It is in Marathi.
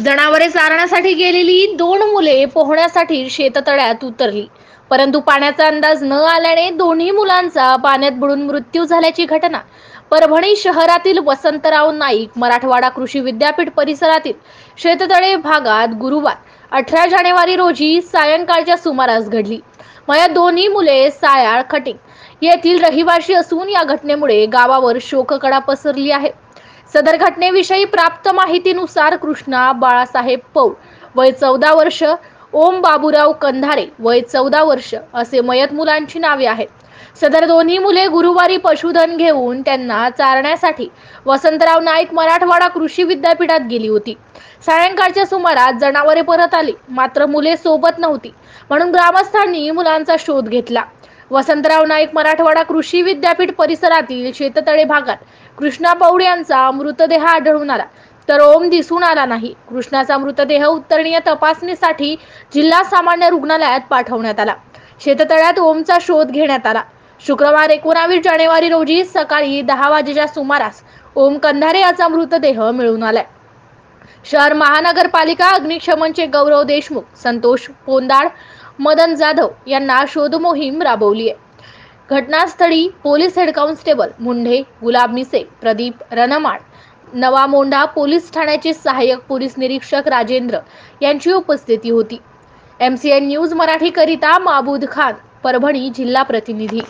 जनावरे चारण्यासाठी गेलेली 2 मुले पोहण्यासाठी शेततळ्यात उतरली, परंतु पाण्याचा अंदाज न आल्याने दोन्ही मुलांचा पाण्यात बुडून मृत्यू झाल्याची घटना परभणी शहरातील वसंतराव नाईक मराठवाडा कृषी विद्यापीठ परिसरातील शेततळे भागात गुरुवार 18 जानेवारी रोजी सायंकाळच्या सुमारास घडली. या दोन्ही मुले सायाळ खटिंग येथील रहिवासी असून या घटनेमुळे गावावर शोककळा पसरली आहे. सदर घटनेविषयी प्राप्त माहितीनुसार कृष्णा बाळासाहेब पौळ वय 14 वर्ष, ओम बाबूराव कंधारे वय 14 वर्ष असे मयत मुलांची नावे आहेत. सदर दोन्ही मुले गुरुवारी पशुधन घेऊन त्यांना चारण्यासाठी वसंतराव नाईक मराठवाडा कृषी विद्यापीठात गेली होती. सायंकाळच्या सुमारास जनावरे परत आली, मात्र मुले सोबत नव्हती, म्हणून ग्रामस्थांनी मुलांचा शोध घेतला. वसंतराव नाईक मराठवाडा कृषी विद्यापीठ परिसरातील शेततळे भागात कृष्णा पौळ यांचा मृतदेह आढळून आला, तर ओम दिसून आला नाही. कृष्णाचा मृतदेह उत्तरीय तपासणीसाठी जिल्हा सामान्य रुग्णालयात पाठवण्यात आला. शेततळ्यात ओमचा शोध घेण्यात आला. शुक्रवार 19 जानेवारी रोजी सकाळी 10 वाजेच्या सुमारास ओम कंधारे याचा मृतदेह मिळून आलाय. शहर महानगरपालिका अग्निशमनचे गौरव देशमुख, संतोष पोंदाड, मदन जाधव यांना शोध मोहीम राबवली आहे. घटनास्थळी पोलीस हेड कॉन्स्टेबल मुंढे, गुलाब मिसे, प्रदीप रनमाड, नवा मोंढा पोलीस ठाण्याचे सहाय्यक पोलीस निरीक्षक राजेंद्र यांची उपस्थिती होती. MCN न्यूज मराठी करिता माबूद खान, परभणी जिल्हा प्रतिनिधी.